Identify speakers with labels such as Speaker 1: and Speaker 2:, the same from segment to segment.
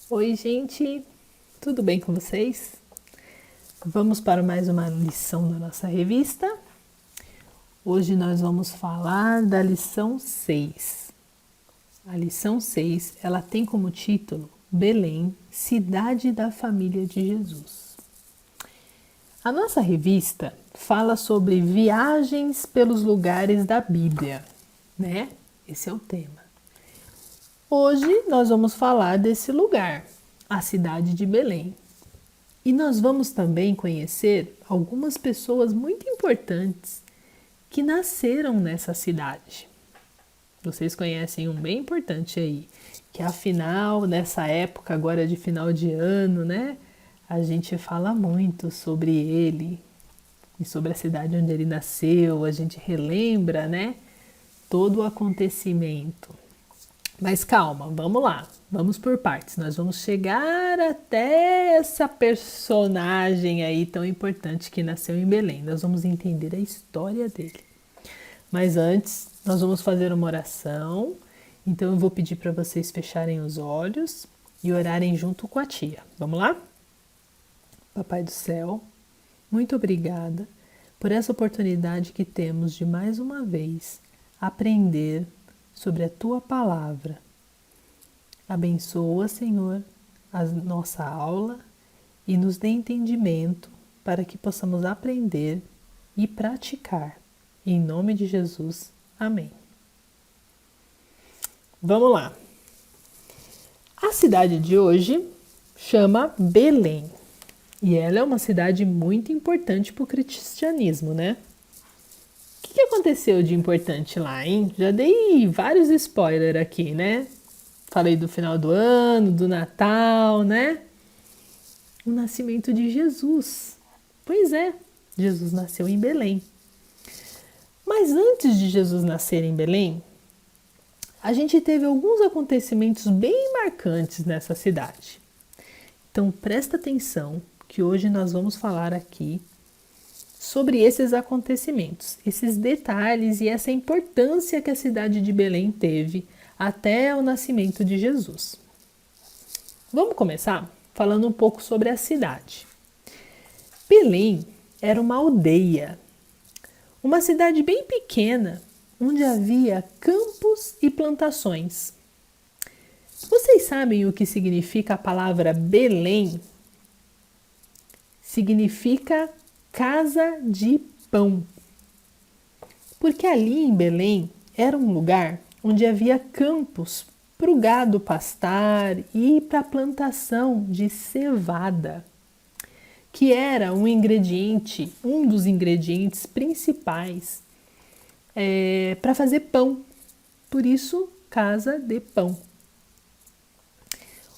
Speaker 1: Oi, gente, tudo bem com vocês? Vamos para mais uma lição da nossa revista. Hoje nós vamos falar da lição 6. A lição 6, ela tem como título Belém, cidade da família de Jesus. A nossa revista fala sobre viagens pelos lugares da Bíblia, né? Esse é o tema. Hoje nós vamos falar desse lugar, a cidade de Belém. E nós vamos também conhecer algumas pessoas muito importantes que nasceram nessa cidade. Vocês conhecem um bem importante aí, que afinal, nessa época agora de final de ano, né? A gente fala muito sobre ele e sobre a cidade onde ele nasceu, a gente relembra, né? Todo o acontecimento. Mas calma, vamos lá, vamos por partes. Nós vamos chegar até essa personagem aí tão importante que nasceu em Belém. Nós vamos entender a história dele. Mas antes, nós vamos fazer uma oração. Então eu vou pedir para vocês fecharem os olhos e orarem junto com a tia. Vamos lá? Papai do céu, muito obrigada por essa oportunidade que temos de mais uma vez aprender sobre a Tua Palavra. Abençoa, Senhor, a nossa aula e nos dê entendimento para que possamos aprender e praticar. Em nome de Jesus, amém. Vamos lá. A cidade de hoje chama Belém e ela é uma cidade muito importante para o cristianismo, né? O que aconteceu de importante lá, hein? Já dei vários spoilers aqui, né? Falei do final do ano, do Natal, né? O nascimento de Jesus. Pois é, Jesus nasceu em Belém. Mas antes de Jesus nascer em Belém, a gente teve alguns acontecimentos bem marcantes nessa cidade. Então presta atenção que hoje nós vamos falar aqui sobre esses acontecimentos, esses detalhes e essa importância que a cidade de Belém teve até o nascimento de Jesus. Vamos começar falando um pouco sobre a cidade. Belém era uma aldeia, uma cidade bem pequena, onde havia campos e plantações. Vocês sabem o que significa a palavra Belém? Significa casa de pão. Porque ali em Belém era um lugar onde havia campos para o gado pastar e para a plantação de cevada, que era um dos ingredientes principais para fazer pão. Por isso, casa de pão.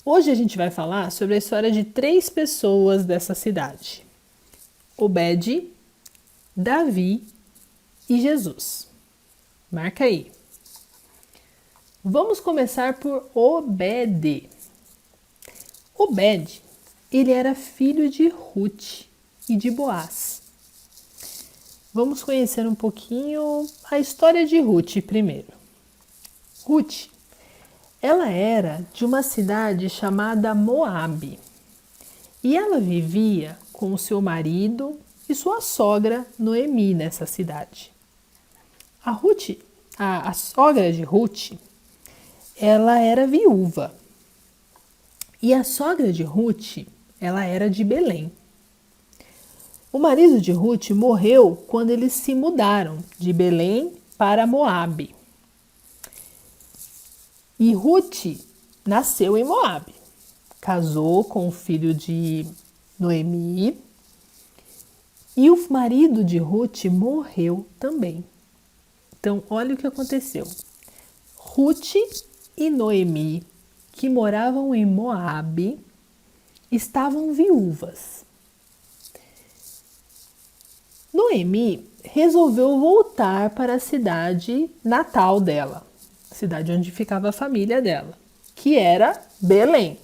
Speaker 1: Hoje a gente vai falar sobre a história de 3 pessoas dessa cidade: Obed, Davi e Jesus. Marca aí. Vamos começar por Obed. Obed, ele era filho de Ruth e de Boaz. Vamos conhecer um pouquinho a história de Ruth primeiro. Ruth, ela era de uma cidade chamada Moabe e ela vivia com o seu marido e sua sogra Noemi nessa cidade. A sogra de Ruth, ela era viúva e a sogra de Ruth, ela era de Belém. O marido de Ruth morreu quando eles se mudaram de Belém para Moabe. E Ruth nasceu em Moabe, casou com o filho de Noemi e o marido de Ruth morreu também. Então, olha o que aconteceu. Ruth e Noemi, que moravam em Moabe, estavam viúvas. Noemi resolveu voltar para a cidade natal dela, cidade onde ficava a família dela, que era Belém.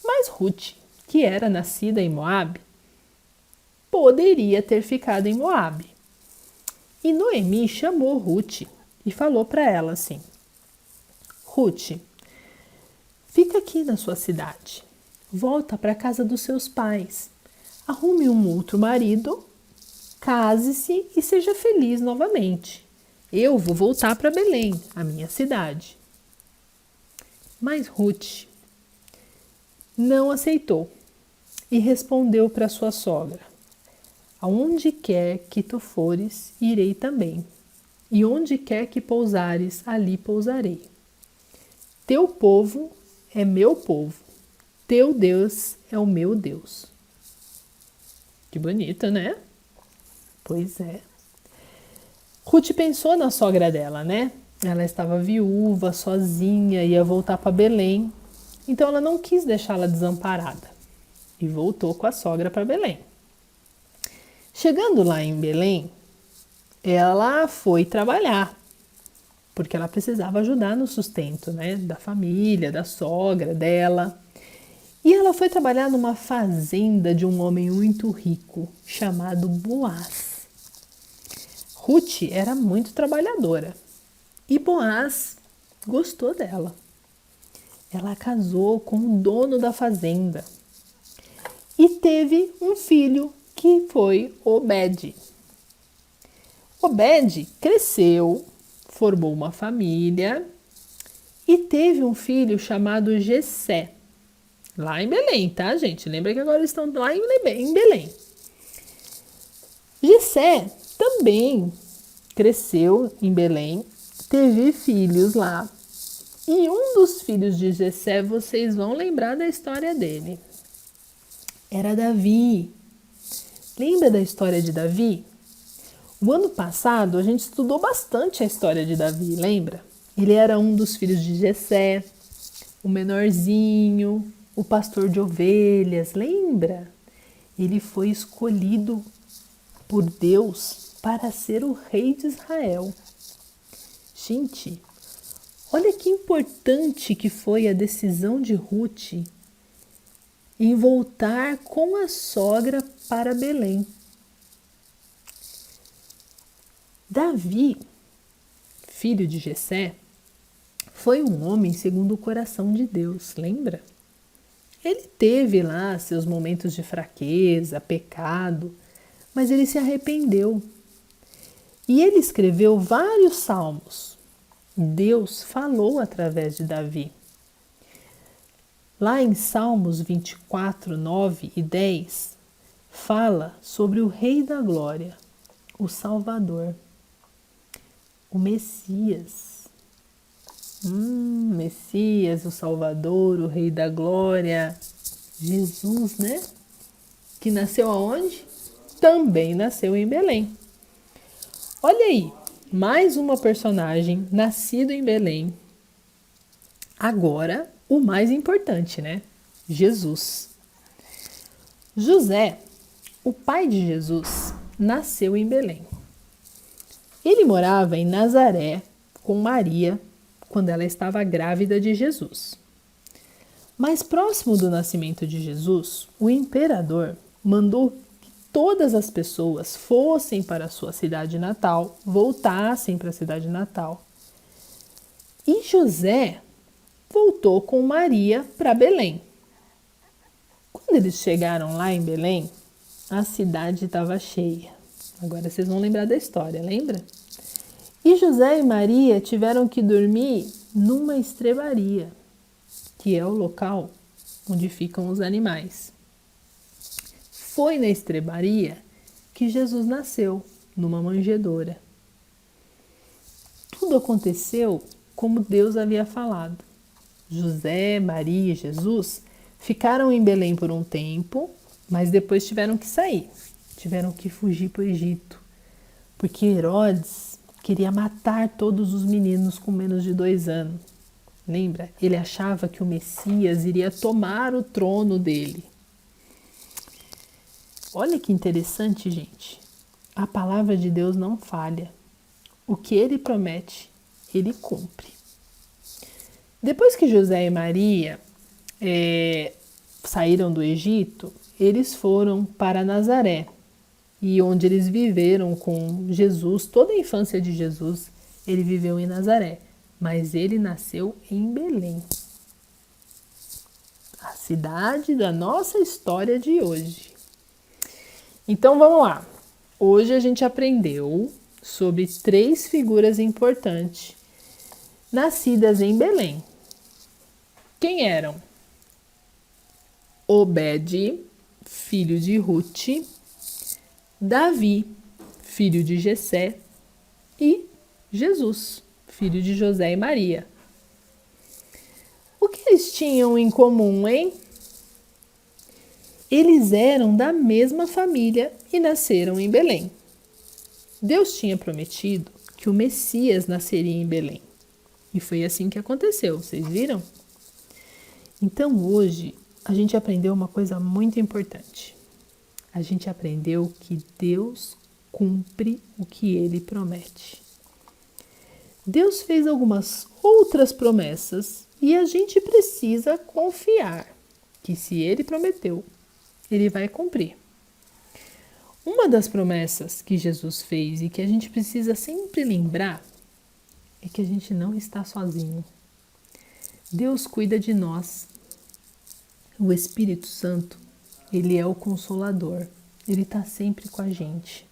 Speaker 1: Mas Ruth, que era nascida em Moabe, poderia ter ficado em Moabe. E Noemi chamou Ruth e falou para ela assim: Ruth, fica aqui na sua cidade, volta para a casa dos seus pais, arrume um outro marido, case-se e seja feliz novamente. Eu vou voltar para Belém, a minha cidade. Mas Ruth não aceitou e respondeu para sua sogra: Aonde quer que tu fores, irei também, e onde quer que pousares, ali pousarei. Teu povo é meu povo, teu Deus é o meu Deus. Que bonito, né? Pois é. Ruth pensou na sogra dela, né? Ela estava viúva, sozinha, ia voltar para Belém. Então ela não quis deixá-la desamparada e voltou com a sogra para Belém. Chegando lá em Belém, ela foi trabalhar, porque ela precisava ajudar no sustento, né, da família, da sogra dela. E ela foi trabalhar numa fazenda de um homem muito rico, chamado Boaz. Ruth era muito trabalhadora e Boaz gostou dela. Ela casou com o dono da fazenda e teve um filho que foi Obed. Obed cresceu, formou uma família e teve um filho chamado Jessé. Lá em Belém, tá, gente? Lembra que agora eles estão lá em Belém. Jessé também cresceu em Belém, teve filhos lá. E um dos filhos de Jessé, vocês vão lembrar da história dele. Era Davi. Lembra da história de Davi? O ano passado a gente estudou bastante a história de Davi, lembra? Ele era um dos filhos de Jessé, o menorzinho, o pastor de ovelhas, lembra? Ele foi escolhido por Deus para ser o rei de Israel. Gente, olha que importante que foi a decisão de Ruth em voltar com a sogra para Belém. Davi, filho de Jessé, foi um homem segundo o coração de Deus, lembra? Ele teve lá seus momentos de fraqueza, pecado, mas ele se arrependeu. E ele escreveu vários salmos. Deus falou através de Davi. Lá em Salmos 24, 9 e 10, fala sobre o Rei da Glória, o Salvador, o Messias. Messias, o Salvador, o Rei da Glória, Jesus, né? Que nasceu aonde? Também nasceu em Belém. Olha aí, mais uma personagem nascido em Belém. Agora, o mais importante, né? Jesus. José, o pai de Jesus, nasceu em Belém. Ele morava em Nazaré com Maria quando ela estava grávida de Jesus. Mais próximo do nascimento de Jesus, o imperador mandou que todas as pessoas fossem para a sua cidade natal, voltassem para a cidade natal. E José voltou com Maria para Belém. Quando eles chegaram lá em Belém, a cidade estava cheia. Agora vocês vão lembrar da história, lembra? E José e Maria tiveram que dormir numa estrebaria, que é o local onde ficam os animais. Foi na estrebaria que Jesus nasceu, numa manjedoura. Tudo aconteceu como Deus havia falado. José, Maria e Jesus ficaram em Belém por um tempo, mas depois tiveram que sair. Tiveram que fugir para o Egito, porque Herodes queria matar todos os meninos com menos de 2 anos. Lembra? Ele achava que o Messias iria tomar o trono dele. Olha que interessante, gente. A palavra de Deus não falha. O que ele promete, ele cumpre. Depois que José e Maria saíram do Egito, eles foram para Nazaré, e onde eles viveram com Jesus, toda a infância de Jesus, ele viveu em Nazaré, mas ele nasceu em Belém, a cidade da nossa história de hoje. Então vamos lá. Hoje a gente aprendeu sobre 3 figuras importantes nascidas em Belém. Quem eram? Obed, filho de Ruth, Davi, filho de Jessé, e Jesus, filho de José e Maria. O que eles tinham em comum, hein? Eles eram da mesma família e nasceram em Belém. Deus tinha prometido que o Messias nasceria em Belém. E foi assim que aconteceu, vocês viram? Então hoje a gente aprendeu uma coisa muito importante. A gente aprendeu que Deus cumpre o que Ele promete. Deus fez algumas outras promessas e a gente precisa confiar que se Ele prometeu, Ele vai cumprir. Uma das promessas que Jesus fez e que a gente precisa sempre lembrar é que a gente não está sozinho. Deus cuida de nós. O Espírito Santo, ele é o Consolador. Ele está sempre com a gente.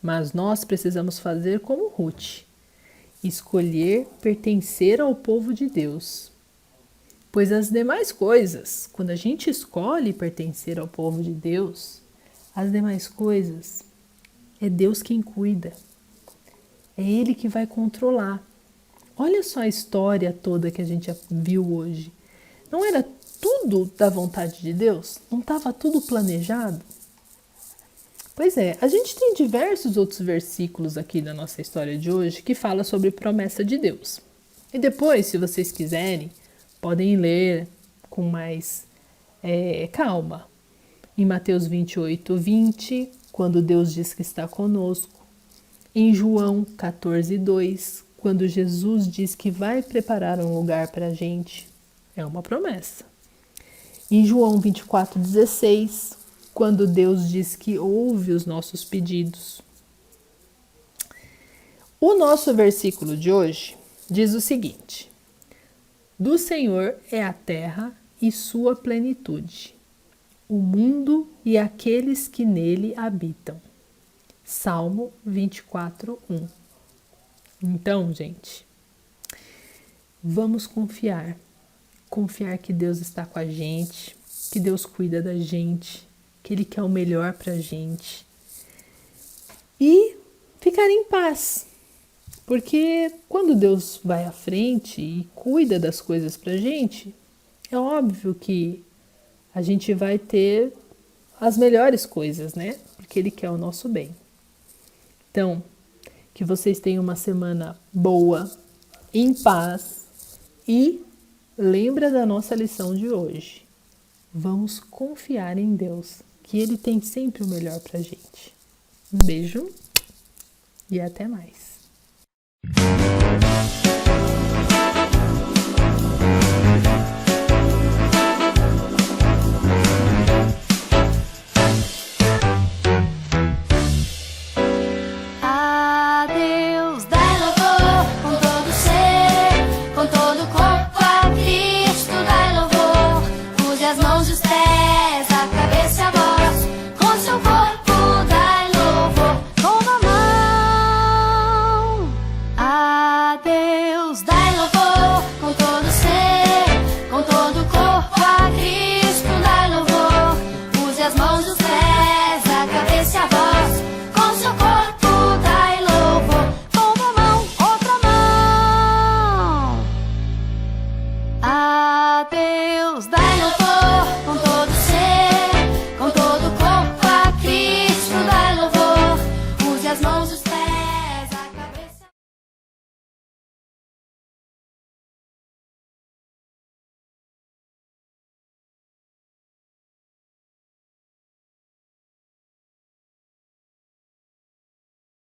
Speaker 1: Mas nós precisamos fazer como Ruth, escolher pertencer ao povo de Deus. Pois as demais coisas, quando a gente escolhe pertencer ao povo de Deus, as demais coisas é Deus quem cuida. É Ele que vai controlar. Olha só a história toda que a gente viu hoje. Não era tudo da vontade de Deus? Não estava tudo planejado? Pois é, a gente tem diversos outros versículos aqui na nossa história de hoje que fala sobre promessa de Deus. E depois, se vocês quiserem, podem ler com mais calma. Em Mateus 28:20, quando Deus diz que está conosco. Em João 14:2, quando Jesus diz que vai preparar um lugar para a gente. É uma promessa. Em João 24:16, quando Deus diz que ouve os nossos pedidos. O nosso versículo de hoje diz o seguinte: do Senhor é a terra e sua plenitude, o mundo e aqueles que nele habitam. Salmo 24:1. Então, gente, vamos confiar que Deus está com a gente, que Deus cuida da gente, que Ele quer o melhor pra gente e ficar em paz, porque quando Deus vai à frente e cuida das coisas pra gente, é óbvio que a gente vai ter as melhores coisas, né? Porque Ele quer o nosso bem. Então, que vocês tenham uma semana boa, em paz e lembra da nossa lição de hoje. Vamos confiar em Deus, que Ele tem sempre o melhor pra gente. Um beijo e até mais.